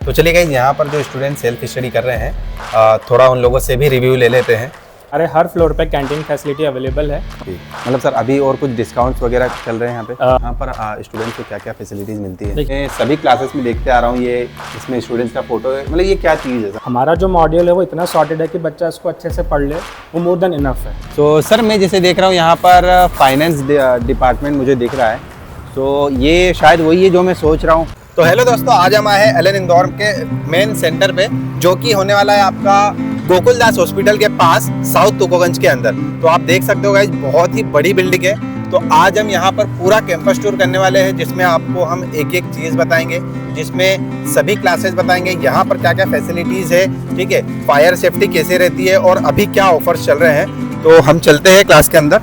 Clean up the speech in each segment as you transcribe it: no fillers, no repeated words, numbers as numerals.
तो चलिए गाइस, यहाँ पर जो स्टूडेंट सेल्फ स्टडी कर रहे हैं थोड़ा उन लोगों से भी रिव्यू ले लेते हैं। अरे हर फ्लोर पे कैंटीन फैसिलिटी अवेलेबल है। मतलब सर अभी और कुछ डिस्काउंट्स वगैरह चल रहे हैं यहाँ पे? यहाँ पर स्टूडेंट्स को क्या क्या फैसिलिटीज़ मिलती है? मैं सभी क्लासेस में देखते आ रहा हूँ, ये इसमें स्टूडेंट्स का फोटो है। मतलब ये क्या चीज़ है सर? हमारा जो मॉड्यूल है वो इतना सॉर्टेड है कि बच्चा इसको अच्छे से पढ़ ले, वो मोर देन इनफ है। तो सर मैं जैसे देख रहा हूँ यहाँ पर फाइनेंस डिपार्टमेंट मुझे दिख रहा है, तो ये शायद वही है जो मैं सोच रहा हूँ। तो हेलो दोस्तों, आज हम आए हैं एलन इंदौर के मेन सेंटर पे, जो कि होने वाला है आपका गोकुलदास हॉस्पिटल के पास साउथ तुकोगंज के अंदर। तो आप देख सकते हो गाइस, बहुत ही बड़ी बिल्डिंग है। तो आज हम यहाँ पर पूरा कैंपस टूर करने वाले हैं, जिसमें आपको हम एक एक चीज़ बताएंगे, जिसमें सभी क्लासेस बताएंगे, यहाँ पर क्या क्या फैसिलिटीज़ है, ठीक है, फायर सेफ्टी कैसे रहती है और अभी क्या ऑफर्स चल रहे हैं। तो हम चलते हैं क्लास के अंदर।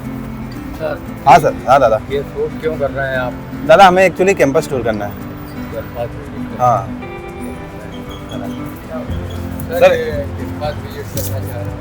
सर हाँ सर, हाँ दादा। ये शूट क्यों कर रहे हैं आप? दादा हमें एक्चुअली कैंपस टूर करना है। हाँ सर किस बात विजिट करना चाह रहे हैं?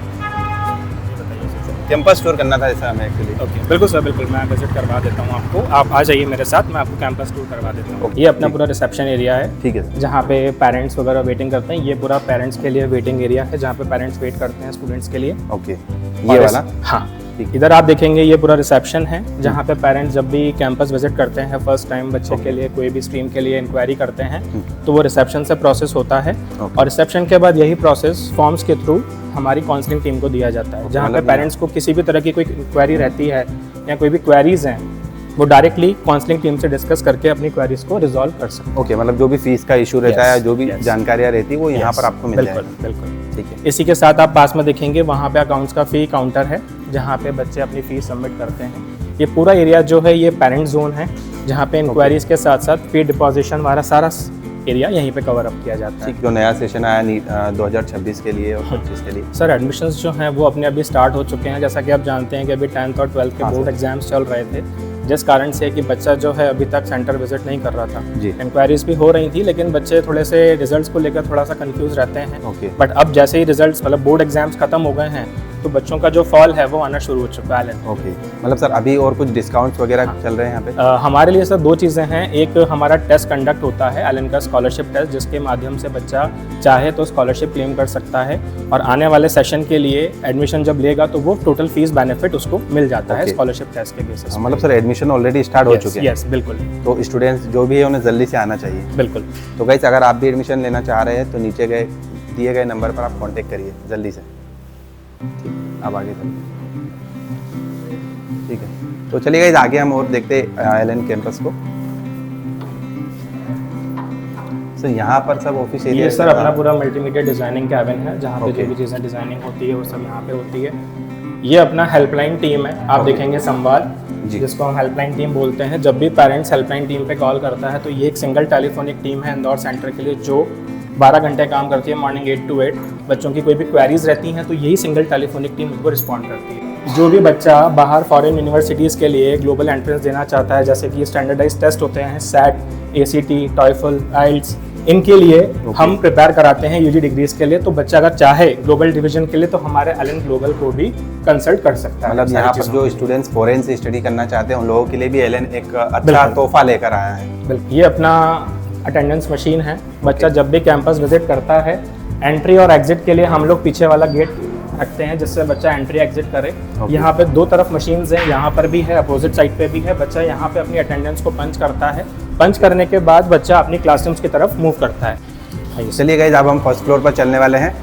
कैंपस टूर करना था ऐसा हमें एक्चुअली। ओके, बिल्कुल सर, बिल्कुल मैं विजिट करवा देता हूँ आपको। आप आ जाइए मेरे साथ, मैं आपको कैंपस टूर करवा देता हूँ। ये अपना पूरा रिसेप्शन एरिया है, ठीक है सर। जहाँ पे पेरेंट्स वगैरह वेटिंग करते हैं। ये पूरा पेरेंट्स के लिए वेटिंग एरिया है, जहाँ पे पेरेंट्स वेट करते हैं स्टूडेंट्स के लिए। ओके, ये वाला? हाँ, इधर आप देखेंगे ये पूरा रिसेप्शन है, जहाँ पे पेरेंट्स जब भी कैंपस विजिट करते हैं, फर्स्ट टाइम बच्चे के लिए कोई भी स्ट्रीम के लिए इंक्वायरी करते हैं, तो वो रिसेप्शन से प्रोसेस होता है। और रिसेप्शन के बाद यही प्रोसेस फॉर्म्स के थ्रू हमारी काउंसलिंग टीम को दिया जाता है, जहाँ पे पेरेंट्स को किसी भी तरह की कोई इंक्वायरी रहती है या कोई भी क्वेरीज हैं, वो डायरेक्टली काउंसलिंग टीम से डिस्कस करके अपनी क्वेरीज को रिजॉल्व कर सकते हैं। ओके, मतलब जो भी फीस का इशू रहता है, जो भी जानकारियाँ रहती है, वो यहाँ पर आपको मिल जाएगी। बिल्कुल, ठीक है। इसी के साथ आप पास में देखेंगे, वहाँ पे अकाउंट्स का फी काउंटर है, जहाँ पे बच्चे अपनी फीस सबमिट करते हैं। ये पूरा एरिया जो है ये पेरेंट जोन है, जहाँ पे इंक्वायरीज के साथ साथ फी डिपॉजिशन वाला सारा एरिया यहीं पे कवर अप किया जाता है। ठीक, जो नया सेशन आया 2026 के लिए और 25 के लिए। सर एडमिशन्स जो हैं वो अपने अभी स्टार्ट हो चुके हैं। जैसा कि आप जानते हैं कि अभी 10th और 12th के बोर्ड एग्जाम्स चल रहे थे, जिस कारण से कि बच्चा जो है अभी तक सेंटर विजिट नहीं कर रहा था। जी। इंक्वायरीज भी हो रही थी, लेकिन बच्चे थोड़े से रिजल्ट्स को लेकर थोड़ा सा कंफ्यूज रहते हैं। ओके। बट अब जैसे ही रिजल्ट्स मतलब बोर्ड एग्जाम्स खत्म हो गए हैं, तो बच्चों का जो फॉल है वो आना शुरू हो चुका है। ओके, मतलब सर अभी और कुछ डिस्काउंट्स वगैरह चल रहे हैं यहाँ पे? हमारे लिए सर दो चीज़ें हैं। एक हमारा टेस्ट कंडक्ट होता है एलन का स्कॉलरशिप टेस्ट, जिसके माध्यम से बच्चा चाहे तो स्कॉलरशिप क्लेम कर सकता है, और आने वाले सेशन के लिए एडमिशन जब लेगा तो वो टोटल फीस बेनिफिट उसको मिल जाता है स्कॉलरशिप टेस्ट के बेसिस। मतलब सर एडमिशन ऑलरेडी स्टार्ट हो चुके हैं? यस, बिल्कुल। तो स्टूडेंट्स जो भी है उन्हें जल्दी से आना चाहिए। बिल्कुल। तो गाइस, अगर आप भी एडमिशन लेना चाह रहे हैं तो नीचे दिए गए नंबर पर आप कांटेक्ट करिए जल्दी से। ठीक, अब आगे चलिए। ठीक है, तो चलिए गाइस आगे हम और देखते एलन कैंपस को। सर यहाँ पर सब ऑफिस एरिया? ये सर अपना पूरा मल्टीमीडिया डिजाइनिंग कैबिन है, जहाँ पे जो भी चीज़ें डिजाइनिंग होती है वो सब यहाँ पे होती है। ये अपना हेल्पलाइन टीम है, आप देखेंगे संवाद, जिसको हम हेल्पलाइन टीम बोलते हैं। जब भी पेरेंट्स हेल्पलाइन टीम पे कॉल करता है तो ये एक सिंगल टेलीफोनिक टीम है इंदौर सेंटर के लिए, जो 12 घंटे काम करती है, मॉर्निंग 8 to 8। बच्चों की कोई भी क्वेरीज रहती हैं तो यही सिंगल टेलीफोनिक टीम उनको रिस्पॉन्ड करती है। जो भी बच्चा बाहर फॉरेन यूनिवर्सिटीज़ के लिए ग्लोबल एंट्रेंस देना चाहता है, जैसे कि स्टैंडर्डाइज टेस्ट होते हैं, सैट, ACT, टॉयफल, आइल्स, इनके लिए हम प्रिपेयर कराते हैं यूजी डिग्रीज के लिए। तो बच्चा अगर चाहे ग्लोबल डिवीजन के लिए तो हमारे एलन ग्लोबल को भी कंसल्ट कर सकता है। मतलब यहाँ पर जो स्टूडेंट्स फॉरेन से स्टडी करना चाहते हैं उन लोगों के लिए भी एलन एक अच्छा तोहफा लेकर आया है। बिल्कुल। ये अपना अटेंडेंस मशीन है। बच्चा जब भी कैंपस विजिट करता है, एंट्री और एग्जिट के लिए हम लोग पीछे वाला गेट रखते हैं, जिससे बच्चा एंट्री एग्जिट करे। यहाँ पे दो तरफ मशीन्स हैं, यहाँ पर भी है, अपोजिट साइड पे भी है। बच्चा यहाँ पे अपनी अटेंडेंस को पंच करता है, पंच करने के बाद बच्चा अपनी क्लासरूम्स की तरफ मूव करता है। चलिए गाइस, अब हम फर्स्ट फ्लोर पर चलने वाले हैं।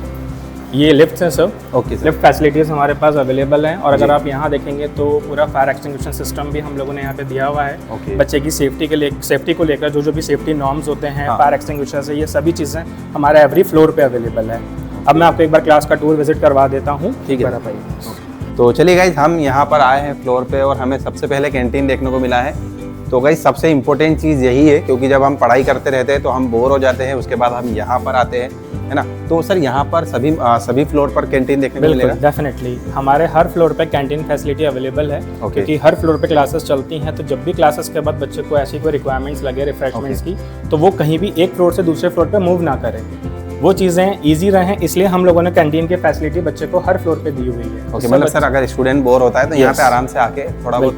ये लिफ्ट हैं sir. Okay sir. Lift facilities हमारे पास अवेलेबल हैं, और अगर आप यहाँ देखेंगे तो पूरा फायर एक्सटिंग्विशन सिस्टम भी हम लोगों ने यहाँ पे दिया हुआ है। बच्चे की सेफ्टी के लिए, सेफ्टी को लेकर जो भी सेफ्टी नॉर्म्स होते हैं, फायर एक्सटिंग्विशर से, ये सभी चीज़ें हमारे एवरी फ्लोर पे अवेलेबल है। अब मैं आपको एक बार क्लास का टूर विजिट करवा देता हूँ। ठीक है। तो चलिए गाइस, हम यहाँ पर आए हैं फ्लोर पे और हमें सबसे पहले कैंटीन देखने को मिला है। तो गाइस सबसे इम्पोर्टेंट चीज़ यही है, क्योंकि जब हम पढ़ाई करते रहते हैं तो हम बोर हो जाते हैं, उसके बाद हम यहाँ पर आते हैं, है ना। तो सर यहाँ पर सभी फ्लोर पर कैंटीन देखने को मिलेगा? डेफिनेटली, हमारे हर फ्लोर पे कैंटीन फैसिलिटी अवेलेबल है, क्योंकि हर फ्लोर पे क्लासेस चलती हैं। तो जब भी क्लासेस के बाद बच्चे को ऐसी कोई रिक्वायरमेंट्स लगे रिफ्रेशमेंट्स की, तो वो कहीं भी एक फ्लोर से दूसरे फ्लोर पे मूव ना करें, वो चीज़ें ईजी रहें, इसलिए हम लोगों ने कैंटीन की फैसिलिटी बच्चे को हर फ्लोर पे दी हुई है। ओके, मतलब सर अगर स्टूडेंट बोर होता है तो यहाँ पे आराम से आके थोड़ा बहुत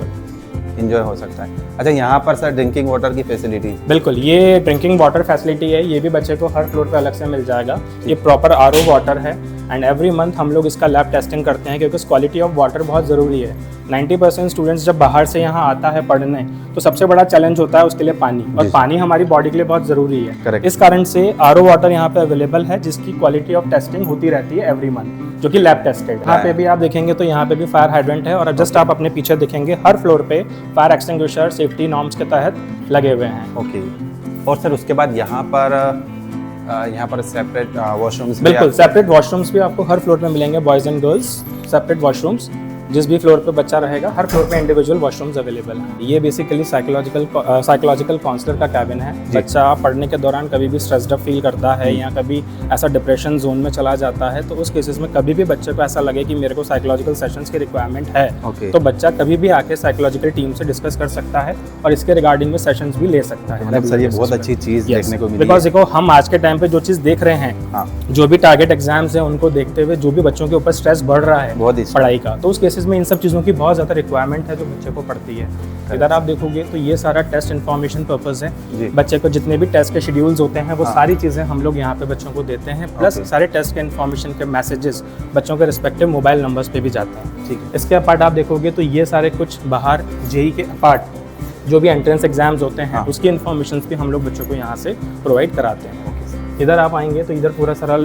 इंजॉय हो सकता है। अच्छा, यहाँ पर सर ड्रिंकिंग वाटर की फैसिलिटी? बिल्कुल, ये ड्रिंकिंग वाटर फैसिलिटी है, ये भी बच्चे को हर फ्लोर पे अलग से मिल जाएगा। ये प्रॉपर आरओ वाटर है एंड एवरी मंथ हम लोग इसका लैब टेस्टिंग करते हैं क्योंकि क्वालिटी ऑफ वाटर बहुत ज़रूरी है। 90% स्टूडेंट्स जब बाहर से यहाँ आता है पढ़ने तो सबसे बड़ा चैलेंज होता है उसके लिए पानी, और पानी हमारी बॉडी के लिए बहुत ज़रूरी है। Correct. इस कारण से आरओ वाटर यहाँ पे अवेलेबल है जिसकी क्वालिटी ऑफ टेस्टिंग होती रहती है एवरी मंथ, जो कि लैब टेस्टेड। यहाँ पे भी आप देखेंगे तो यहाँ पे भी फायर हाइड्रेंट है, और जस्ट आप अपने पीछे देखेंगे हर फ्लोर पे फायर एक्सटिंग्विशर सेफ्टी नॉर्म्स के तहत लगे हुए हैं। ओके। और सर उसके बाद यहाँ पर सेपरेट वॉशरूम्स? बिल्कुल, सेपरेट वॉशरूम्स भी आपको हर फ्लोर पे मिलेंगे, boys and girls separate washrooms. जिस भी फ्लोर पे बच्चा रहेगा हर फ्लोर पे इंडिविजुअल वॉशरूम्स अवेलेबल हैं। ये बेसिकली साइकोलॉजिकल काउंसलर का कैबिन है। बच्चा पढ़ने के दौरान कभी भी स्ट्रेस्ड अप फील करता है या कभी ऐसा डिप्रेशन जोन में चला जाता है, तो उस केसेस में कभी भी बच्चे को ऐसा लगे कि मेरे को साइकोलॉजिकल सेशंस की रिक्वायरमेंट है, तो बच्चा कभी भी आके साइकोलॉजिकल टीम से डिस्कस कर सकता है और इसके रिगार्डिंग में सेशंस भी ले सकता है। सर ये बहुत अच्छी चीज़ देखने को मिली, बिकॉज देखो हम आज के टाइम पे जो चीज़ देख रहे हैं, जो भी टारगेट एग्जाम्स हैं उनको देखते हुए जो भी बच्चों के ऊपर स्ट्रेस बढ़ रहा है पढ़ाई का, तो उस केसेस में इन सब चीज़ों की बहुत ज़्यादा रिक्वायरमेंट है जो बच्चे को पड़ती है। इधर आप देखोगे तो ये सारा टेस्ट इन्फॉर्मेशन पर्पस है। बच्चे को जितने भी टेस्ट के शेड्यूल्स होते हैं वो सारी चीज़ें हम लोग यहाँ पे बच्चों को देते हैं, प्लस सारे टेस्ट के इन्फॉर्मेशन के मैसेजेस बच्चों के रिस्पेक्टिव मोबाइल नंबर्स पे भी जाते हैं। ठीक है। इसके अपार्ट आप देखोगे तो ये सारे कुछ बाहर जेई के अपार्ट जो भी एंट्रेंस एग्जाम्स होते हैं उसकी इन्फॉर्मेशन भी हम लोग बच्चों को यहाँ से प्रोवाइड कराते हैं। इधर आप आएंगे तो इधर पूरा सारा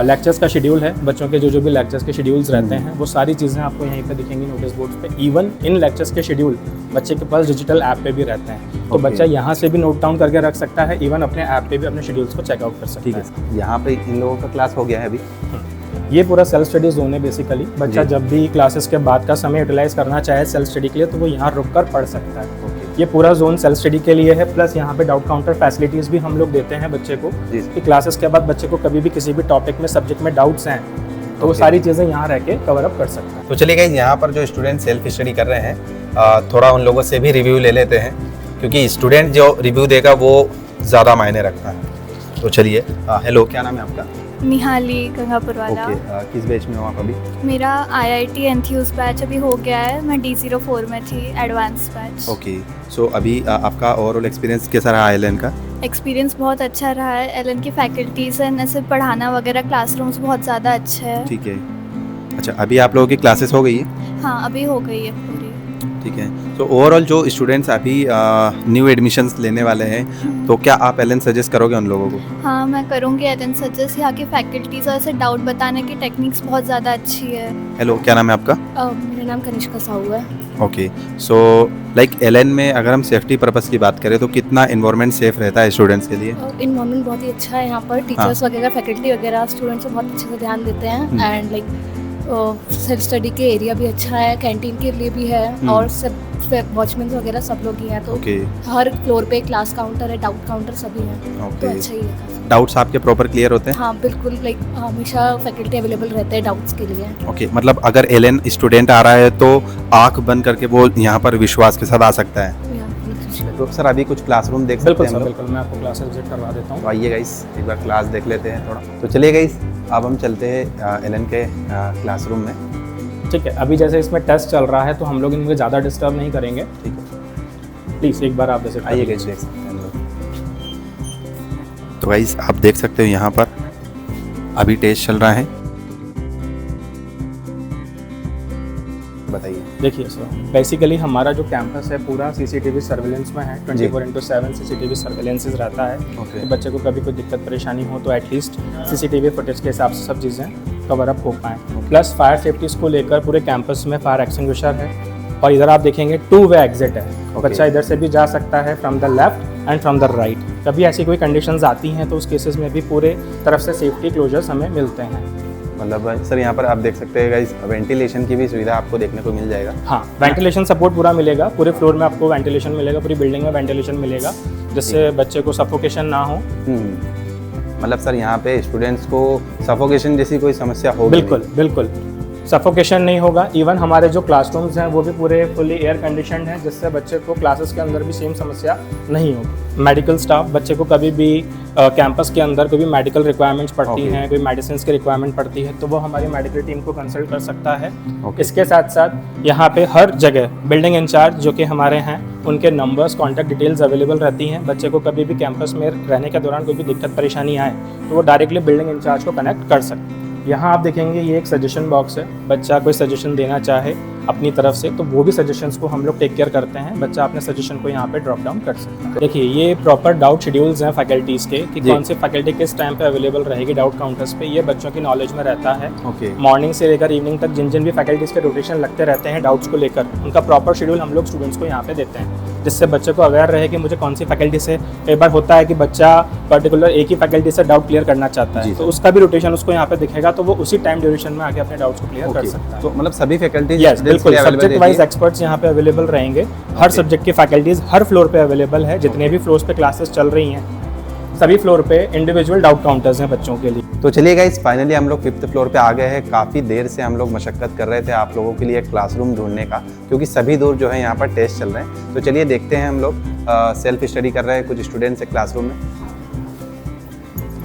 लेक्चर्स का शेड्यूल है, बच्चों के जो भी लेक्चर्स के शेड्यूल्स रहते हैं वो सारी चीज़ें आपको यहीं पे दिखेंगी नोटिस बोर्ड्स पे। इवन इन लेक्चर्स के शेड्यूल बच्चे के पास डिजिटल ऐप पे भी रहते हैं, तो बच्चा यहाँ से भी नोट डाउन करके रख सकता है, इवन अपने ऐप पे भी अपने शेड्यूल्स को चेकआउट कर सकता है। ठीक है। यहाँ पे इन लोगों का क्लास हो गया है अभी? ये पूरा सेल्फ स्टडी जोन है बेसिकली। बच्चा जब भी क्लासेस के बाद का समय यूटिलाइज करना चाहे सेल्फ स्टडी के लिए तो वो यहाँ रुक कर पढ़ सकता है। ये पूरा जोन सेल्फ स्टडी के लिए है, प्लस यहाँ पे डाउट काउंटर फैसिलिटीज़ भी हम लोग देते हैं बच्चे को कि क्लासेस के बाद बच्चे को कभी भी किसी भी टॉपिक में सब्जेक्ट में डाउट्स हैं तो वो सारी चीज़ें यहाँ रह के कवर अप कर सकते हैं। तो चलिए गाइस, यहाँ पर जो स्टूडेंट सेल्फ स्टडी कर रहे हैं थोड़ा उन लोगों से भी रिव्यू ले लेते हैं, क्योंकि स्टूडेंट जो रिव्यू देगा वो ज़्यादा मायने रखता है। तो चलिए, हेलो, क्या नाम है आपका? निहाली गंगापुर वाला। ओके। किस बैच में हो आप अभी? मेरा IIT एंथ्यूज बैच अभी हो गया है, मैं D04 में थी, एडवांस बैच। ओके। सो अभी आपका ओवरऑल एक्सपीरियंस कैसा रहा एलन का? एक्सपीरियंस बहुत अच्छा रहा है। एलन की फैकल्टीज एंड ऐसे पढ़ाना वगैरह क्लासरूम्स बहुत ज़्यादा अच्छे हैं। ठीक है। अच्छा, अभी आप लोगों की क्लासेस हो गई है? हाँ, अभी हो गई है पूरी। ठीक है। तो ओवरऑल जो स्टूडेंट्स अभी न्यू एडमिशन्स लेने वाले हैं, तो क्या आप एलन सजेस्ट करोगे उन लोगों को? हाँ, मैं करूँगी एलन सजेस्ट। यहाँ की फैकल्टीज और ऐसे डाउट बताने की टेक्निक्स बहुत ज़्यादा अच्छी है। हेलो, क्या नाम है आपका? मेरा नाम कनिष्का साहू है। ओके। सो लाइक एलन में अगर हम सेफ्टी पर्पस की बात करें तो कितना इन्वायरमेंट सेफ रहता है स्टूडेंट्स के लिए? इन्वायरमेंट बहुत ही अच्छा है यहाँ पर। टीचर्स वगैरह, फैकल्टी वगैरह स्टूडेंट्स को बहुत अच्छे से ध्यान देते हैं एंड लाइक सेल्फ स्टडी के एरिया भी अच्छा है, कैंटीन के लिए भी है और सब वॉचमैन वगैरह सब लोग ही हैं, तो हर फ्लोर पे क्लास काउंटर है, डाउट काउंटर सभी है, तो अच्छा ही है। डाउट्स आपके प्रॉपर क्लियर होते हैं? हाँ बिल्कुल, लाइक हमेशा फैकल्टी अवेलेबल रहते हैं डाउट्स के लिए। ओके, मतलब अगर एलन स्टूडेंट आ रहा है तो आंख बंद करके वो यहाँ पर विश्वास के साथ आ सकता है। तो सर अभी कुछ क्लासरूम देख सकते हैं? बिल्कुल, मैं आपको क्लासेस विजिट करवा देता हूँ। तो आइए गाइस, एक बार क्लास देख लेते हैं थोड़ा। तो चलिए गाइस, अब हम चलते हैं एलन के क्लासरूम में। ठीक है। अभी जैसे इसमें टेस्ट चल रहा है तो हम लोग इनको ज़्यादा डिस्टर्ब नहीं करेंगे। ठीक है, प्लीज़ एक बार आप विजिट आइए गाइस, देख सकते हैं। तो गाइस आप देख सकते हो यहाँ पर अभी टेस्ट चल रहा है। बताइए। देखिए सर, बेसिकली हमारा जो कैंपस है पूरा CCTV सर्विलेंस में है। 24/7 CCTV सर्विलेंसेस रहता है। तो बच्चे को कभी कोई दिक्कत परेशानी हो तो एटलीस्ट CCTV फुटेज के हिसाब से सब चीज़ें कवर अप हो पाएँ। प्लस फायर सेफ्टीज़ को लेकर पूरे कैंपस में फायर एक्सटिंग्विशर है, और इधर आप देखेंगे 2-वे एग्जिट है। बच्चा इधर से भी जा सकता है from the left and from the right. कभी ऐसी कोई कंडीशंस आती हैं तो उस केसेस में भी पूरे तरफ से सेफ्टी क्लोजर्स हमें मिलते हैं। मतलब सर यहाँ पर आप देख सकते हैं गाइस, वेंटिलेशन की भी सुविधा आपको देखने को मिल जाएगा। हाँ, वेंटिलेशन सपोर्ट पूरा मिलेगा, पूरे फ्लोर में आपको वेंटिलेशन मिलेगा, पूरी बिल्डिंग में वेंटिलेशन मिलेगा, जिससे बच्चे को सफोकेशन ना हो। मतलब सर यहाँ पे स्टूडेंट्स को सफोकेशन जैसी कोई समस्या हो? बिल्कुल बिल्कुल। सफोकेशन नहीं होगा। इवन हमारे जो क्लासरूम्स हैं वो भी पूरे फुली एयर कंडीशनड हैं, जिससे बच्चे को क्लासेस के अंदर भी सेम समस्या नहीं होगी। मेडिकल स्टाफ बच्चे को कभी भी कैंपस के अंदर कोई भी मेडिकल रिक्वायरमेंट्स पड़ती हैं, कोई मेडिसिन की रिक्वायरमेंट पड़ती है, तो वो हमारी मेडिकल टीम को कंसल्ट कर सकता है। इसके साथ साथ यहाँ पे हर जगह बिल्डिंग इंचार्ज जो कि हमारे हैं, उनके नंबर्स, कॉन्टैक्ट डिटेल्स अवेलेबल रहती हैं। बच्चे को कभी भी कैंपस में रहने के दौरान कोई भी दिक्कत परेशानी आए तो वो डायरेक्टली बिल्डिंग इंचार्ज को कनेक्ट कर सकते हैं। यहाँ आप देखेंगे ये एक सजेशन बॉक्स है। बच्चा कोई सजेशन देना चाहे अपनी तरफ से तो वो भी सजेशंस को हम लोग टेक केयर करते हैं। बच्चा अपने सजेशन को यहाँ पे ड्रॉप डाउन कर सकता है। देखिए ये प्रॉपर डाउट शेड्यूल्स हैं फैकल्टीज़ के कि कौन सी फैकल्टी किस टाइम पे अवेलेबल रहेगी डाउट काउंटर्स पे। ये बच्चों की नॉलेज में रहता है। मॉर्निंग से लेकर इवनिंग तक जिन जिन भी फैकल्टीज़ के रोटेशन लगते रहते हैं डाउट्स को लेकर, उनका प्रॉपर शेड्यूल हम लोग स्टूडेंट्स को यहाँ पे देते हैं, जिससे बच्चे को अवेयर रहे कि मुझे कौन सी फैकल्टी से। कई बार होता है कि बच्चा पर्टिकुलर एक ही फैकल्टी से डाउट क्लियर करना चाहता है, तो उसका भी रोटेशन उसको यहाँ पे दिखेगा, तो वो उसी टाइम ड्यूरेशन में आके अपने डाउट्स को क्लियर कर सकता है। तो मतलब सभी फैकल्टीज बिल्कुल सब्जेक्ट वाइज एक्सपर्ट्स यहाँ पे अवेलेबल रहेंगे। हर सब्जेक्ट की फैकल्टीज हर फ्लोर पे अवेलेबल है। जितने भी फ्लोर्स पे क्लासेस चल रही हैं सभी फ्लोर पे इंडिविजुअल डाउट काउंटर्स हैं बच्चों के लिए। तो चलिए गाइस, फाइनली हम लोग 5th फ्लोर पे आ गए हैं। काफ़ी देर से हम लोग मशक्कत कर रहे थे आप लोगों के लिए क्लासरूम ढूंढने का, क्योंकि सभी दूर जो है यहाँ पर टेस्ट चल रहे हैं। तो चलिए देखते हैं, हम लोग सेल्फ स्टडी कर रहे हैं कुछ स्टूडेंट्स है क्लासरूम में।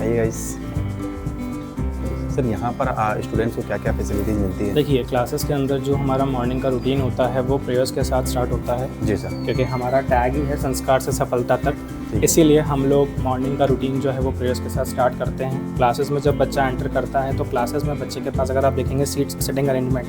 आइए गाइस। सर यहाँ पर स्टूडेंट्स को क्या क्या फैसिलिटीज़ मिलती है? देखिए क्लासेस के अंदर जो हमारा मॉर्निंग का रूटीन होता है वो प्रेयर्स के साथ स्टार्ट होता है। जी सर। क्योंकि हमारा टैग ही है संस्कार से सफलता तक, इसीलिए हम लोग मॉर्निंग का रूटीन जो है वो प्रेयर्स के साथ स्टार्ट करते हैं। क्लासेस में जब बच्चा एंटर करता है तो क्लासेस में बच्चे के पास अगर आप देखेंगे सिटिंग अरेंजमेंट,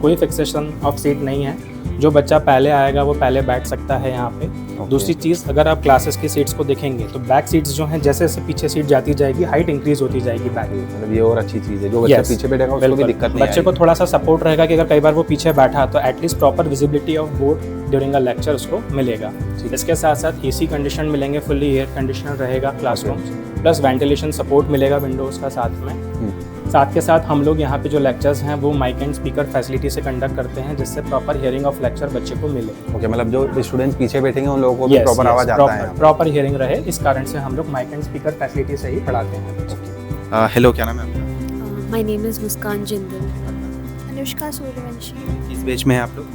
कोई फिक्सेशन ऑफ सीट नहीं है। जो बच्चा पहले आएगा वो पहले बैठ सकता है यहाँ पे। दूसरी चीज़, अगर आप क्लासेस की सीट्स को देखेंगे तो बैक सीट्स जो हैं जैसे जैसे पीछे सीट जाती जाएगी हाइट इंक्रीज होती जाएगी बैक। मतलब ये और अच्छी चीज़ है, जो बच्चा पीछे बैठेगा उसको भी दिक्कत नहीं, बच्चे को थोड़ा सा सपोर्ट रहेगा कि अगर कई बार वो पीछे बैठा तो at least proper visibility of board during a lecture उसको मिलेगा। इसके साथ साथ AC कंडीशन मिलेंगे, फुल्ली एयर कंडीशनर रहेगा क्लासरूम, प्लस वेंटिलेशन सपोर्ट मिलेगा विंडोज़ का साथ में। साथ के साथ हम लोग यहाँ पे जो लेक्चर्स हैं वो माइक एंड स्पीकर फैसिलिटी से कंडक्ट करते हैं, जिससे प्रॉपर हियरिंग ऑफ लेक्चर बच्चे को मिले। ओके, मतलब जो स्टूडेंट्स पीछे बैठेंगे उन लोगों को भी प्रॉपर आवाज़ आता है, प्रॉपर हियरिंग रहे, इस कारण से हम लोग माइक एंड स्पीकर फैसिलिटी से ही पढ़ाते हैं। हेलो, क्या नाम है आपका? माय नेम इज़ मुस्कान जिंदल। अनुष्का सूर्यवंशी। किस बैच में हैं आप लोग?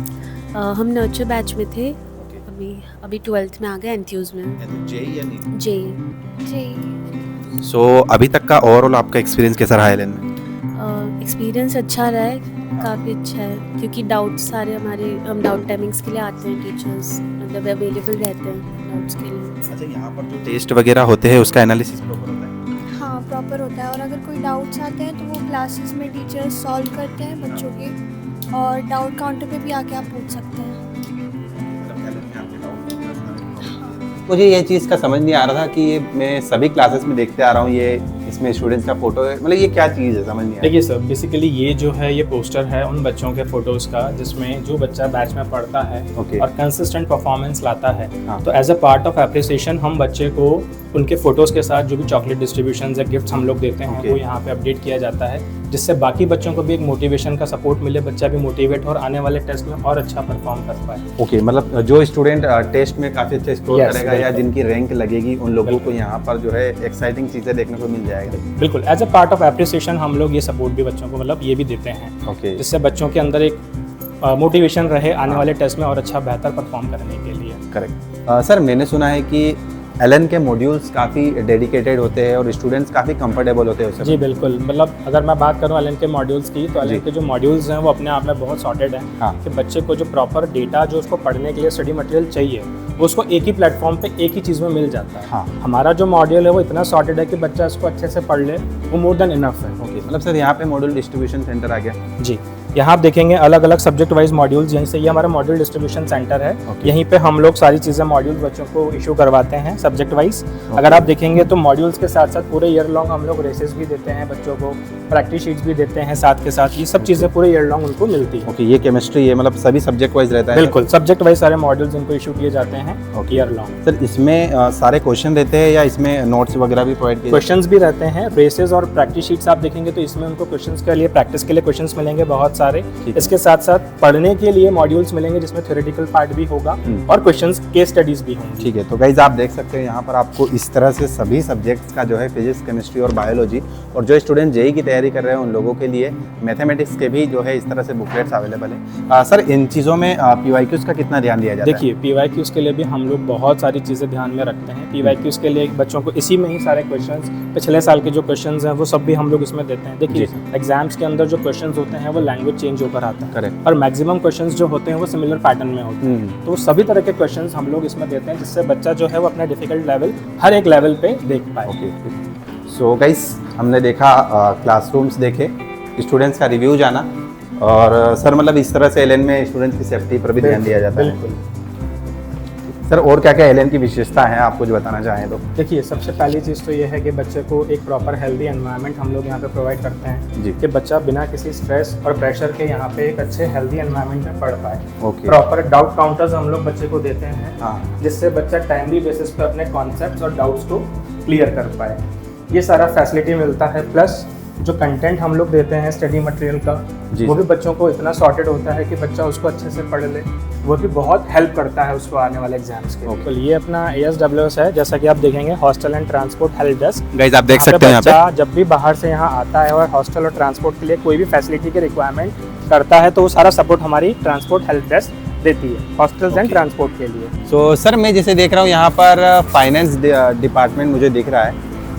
हम नर्चर बैच में थे। अभी 12th में आ गए एंथ्यूज में। जेई या नीट? जी। सो अभी तक का ओवरऑल आपका एक्सपीरियंस कैसा रहा एलन में? एक्सपीरियंस अच्छा रहा है, काफ़ी अच्छा है, क्योंकि डाउट्स सारे हमारे हम डाउट टाइमिंग्स के लिए आते हैं, टीचर्स मतलब अवेलेबल रहते हैं डाउट्स के लिए। अच्छा, यहाँ पर जो टेस्ट वगैरह होते हैं उसका एनालिसिस प्रॉपर होता है? हाँ, प्रॉपर होता है। और अगर कोई डाउट्स आते हैं तो वो क्लासेस में टीचर्स सॉल्व करते हैं बच्चों के, और डाउट काउंटर पे भी आके आप पूछ सकते हैं। मुझे ये चीज़ का समझ नहीं आ रहा था कि ये मैं सभी क्लासेस में देखते आ रहा हूँ, ये इसमें स्टूडेंट्स का फोटो है, मतलब ये क्या चीज़ है, समझ नहीं आ रहा। देखिए सर, बेसिकली ये जो है ये पोस्टर है उन बच्चों के फोटोज़ का जिसमें जो बच्चा बैच में पढ़ता है और कंसिस्टेंट परफॉर्मेंस लाता है। तो as a part of appreciation हम बच्चे को उनके फोटोज़ के साथ जो भी चॉकलेट डिस्ट्रीब्यूशन या गिफ्ट्स हम लोग देते हैं वो यहाँ पे अपडेट किया जाता है, जिससे बाकी बच्चों को भी एक मोटिवेशन का सपोर्ट मिले, बच्चा भी मोटिवेट और आने वाले टेस्ट में और अच्छा परफॉर्म कर पाए। ओके, मतलब जो स्टूडेंट टेस्ट में काफ़ी अच्छा स्कोर करेगा या जिनकी रैंक लगेगी उन लोगों को यहाँ पर जो है एक्साइटिंग चीज़ें देखने को मिल जाएगा। बिल्कुल, as a part of appreciation हम लोग ये सपोर्ट भी बच्चों को मतलब ये भी देते हैं, जिससे बच्चों के अंदर एक मोटिवेशन रहे आने वाले टेस्ट में और अच्छा बेहतर परफॉर्म करने के लिए। करेक्ट। सर, मैंने सुना है कि एलन के मॉड्यूल्स काफ़ी डेडिकेटेड होते हैं और स्टूडेंट्स काफ़ी कंफर्टेबल होते हैं उससे। जी बिल्कुल, मतलब अगर मैं बात करूं एलन के मॉड्यूल्स की तो एलन के जो मॉड्यूल्स हैं वो अपने आप में बहुत सॉर्टेड हैं। हाँ। कि बच्चे को जो प्रॉपर डेटा जो उसको पढ़ने के लिए स्टडी मटेरियल चाहिए वो उसको एक ही प्लेटफॉर्म पे एक ही चीज़ में मिल जाता है। हाँ। हमारा जो मॉड्यूल है वो इतना सॉर्टेड है कि बच्चा इसको अच्छे से पढ़ ले, वो मोर देन इनफ है। ओके, मतलब सर यहाँ पे मॉड्यूल डिस्ट्रीब्यूशन सेंटर आ गया? जी, यहाँ आप देखेंगे अलग अलग सब्जेक्ट वाइज मॉड्यूल्स, यहीं से ये हमारा मॉड्यूल डिस्ट्रीब्यूशन सेंटर है। यहीं पे हम लोग सारी चीज़ें मॉड्यूल बच्चों को इशू करवाते हैं सब्जेक्ट वाइज। अगर आप देखेंगे तो मॉड्यूल्स के साथ साथ पूरे ईयर लॉन्ग हम लोग रेसेस भी देते हैं बच्चों को, प्रैक्टिस शीट्स भी देते हैं साथ के साथ, ये सब चीज़ें पूरे ईयर लॉन्ग उनको मिलती है। ओके, ये केमिस्ट्री है, मतलब सभी सब्जेक्ट वाइज रहता है? बिल्कुल, सब्जेक्ट वाइज सारे मॉड्यूल्स इनको इशू किए जाते हैं ईयर लॉन्ग। सर, इसमें सारे क्वेश्चन रहते हैं या इसमें नोट्स वगैरह भी प्रोवाइड किए? क्वेश्चंस भी रहते हैं, रेसेस और प्रैक्टिस शीट्स आप देखेंगे तो इसमें उनको क्वेश्चंस के लिए प्रैक्टिस के लिए क्वेश्चंस मिलेंगे बहुत सारे। इसके साथ साथ पढ़ने के लिए मॉड्यूल्स मिलेंगे जिसमें थ्योरेटिकल पार्ट भी होगा और क्वेश्चंस केस स्टडीज भी होंगी। ठीक है, तो गाइज आप देख सकते हैं यहाँ पर आपको इस तरह से सभी सब्जेक्ट्स का जो है फिजिक्स, केमिस्ट्री और बायोलॉजी, और जो स्टूडेंट जेईई की तैयारी कर रहे हैं उन लोगों के लिए मैथमेटिक्स के भी जो है इस तरह से बुकलेट्स अवेलेबल है। सर इन चीज़ों में PYQs का कितना ध्यान दिया जाता है? देखिए PYQs के लिए भी हम लोग बहुत सारी चीज़ें ध्यान में रखते हैं। PYQs के लिए बच्चों को इसी में ही सारे क्वेश्चंस, पिछले साल के जो क्वेश्चंस हैं वो सब भी हम लोग इसमें देते हैं। देखिए एग्जाम्स के अंदर जो क्वेश्चंस होते हैं वो लैंग्वेज चेंज होकर आता है। करेक्ट। और मैक्सिमम क्वेश्चंस जो होते हैं वो सिमिलर पैटर्न में होते हैं। तो सभी तरह के क्वेश्चंस हम लोग इसमें देते हैं जिससे बच्चा जो है वो अपना डिफिकल्ट लेवल हर एक लेवल पे देख पाए। ओके, सो गाइस हमने देखा क्लासरूम्स देखे, स्टूडेंट्स का रिव्यू जाना, और सर मतलब इस तरह से एलएन में स्टूडेंट्स की सेफ्टी पर भी ध्यान दिया जाता है। बिल्कुल सर और क्या क्या एलएन की विशेषता है, आप कुछ बताना चाहें तो? देखिए सबसे पहली चीज़ तो ये है कि बच्चे को एक प्रॉपर हेल्दी एनवायरनमेंट हम लोग यहाँ पे प्रोवाइड करते हैं जी। कि बच्चा बिना किसी स्ट्रेस और प्रेशर के यहाँ पे एक अच्छे हेल्दी एनवायरनमेंट में पढ़ पाए। ओके। प्रॉपर डाउट काउंटर्स हम लोग बच्चे को देते हैं हाँ। जिससे बच्चा टाइमली बेसिस पे अपने कॉन्सेप्ट्स और डाउट्स को क्लियर कर पाए। ये सारा फैसिलिटी मिलता है, प्लस जो कंटेंट हम लोग देते हैं स्टडी मटेरियल का वो भी बच्चों को इतना सॉर्टेड होता है कि बच्चा उसको अच्छे से पढ़ ले, वो भी बहुत हेल्प करता है उसको आने वाले एग्जाम्स के। तो ये अपना ASWS है, जैसा कि आप देखेंगे hostel and transport help desk. Guys आप देख सकते हैं यहाँ बच्चा जब भी बाहर से यहाँ आता है और हॉस्टल और ट्रांसपोर्ट के लिए कोई भी फैसिलिटी की रिक्वायरमेंट करता है तो वो सारा सपोर्ट हमारी ट्रांसपोर्ट हेल्प डेस्क देती है हॉस्टल्स एंड ट्रांसपोर्ट के लिए। सो सर मैं जैसे देख रहा हूँ यहाँ पर फाइनेंस डिपार्टमेंट मुझे दिख रहा है,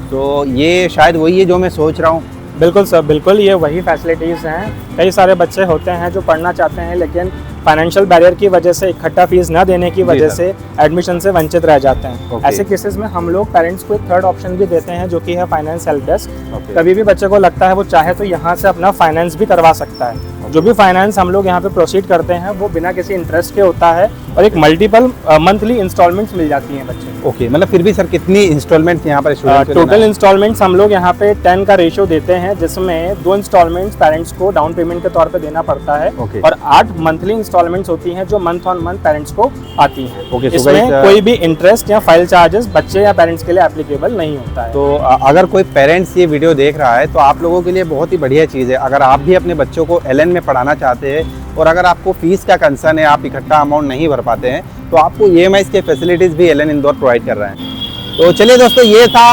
तो ये शायद वही है जो मैं सोच रहा हूँ। बिल्कुल सर, बिल्कुल ये वही फैसिलिटीज़ हैं। कई सारे बच्चे होते हैं जो पढ़ना चाहते हैं लेकिन फाइनेंशियल बैरियर की वजह से, इकट्ठा फीस न देने की वजह से एडमिशन से वंचित रह जाते हैं। ऐसे केसेस में हम लोग पेरेंट्स को एक थर्ड ऑप्शन भी देते हैं जो कि है फाइनेंस हेल्प डेस्क। कभी भी बच्चे को लगता है वो चाहे तो यहाँ से अपना फाइनेंस भी करवा सकता है। जो भी फाइनेंस हम लोग यहाँ पे प्रोसीड करते हैं वो बिना किसी इंटरेस्ट के होता है और एक मल्टीपल मंथली इंस्टॉलमेंट्स मिल जाती हैं बच्चे को। ओके, मतलब फिर भी सर कितनी इंस्टॉलमेंट यहाँ पर स्टूडेंट टोटल इंस्टॉलमेंट्स हम लोग यहाँ पे 10 का रेशियो देते हैं जिसमें 2 इंस्टॉलमेंट्स पेरेंट्स को डाउन पेमेंट के तौर पे देना पड़ता है और 8 मंथली इंस्टॉलमेंट्स होती हैं जो मंथ ऑन मंथ पेरेंट्स को आती हैं। इसमें कोई भी इंटरेस्ट या फाइल चार्जेस बच्चे या पेरेंट्स के लिए एप्लीकेबल नहीं होता है। तो अगर कोई पेरेंट्स ये वीडियो देख रहा है तो आप लोगों के लिए बहुत ही बढ़िया चीज़ है। अगर आप भी अपने बच्चों को एलएन में पढ़ाना चाहते हैं और अगर आपको फीस का कंसर्न है, आप इकट्ठा अमाउंट नहीं भर पाते हैं, तो आपको EMIs के फैसिलिटीज़ भी एलएन इंदौर प्रोवाइड कर रहे हैं। तो चलिए दोस्तों, ये था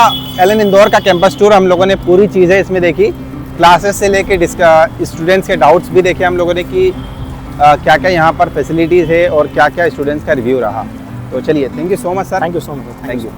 एलएन इंदौर का कैंपस टूर। हम लोगों ने पूरी चीज़ें इसमें देखी, क्लासेस से लेके स्टूडेंट्स के डाउट्स भी देखे हम लोगों ने कि क्या क्या यहाँ पर फैसिलिटीज़ है और क्या क्या स्टूडेंट्स का रिव्यू रहा। तो चलिए, thank you so much sir. Thank you so much. Thank you.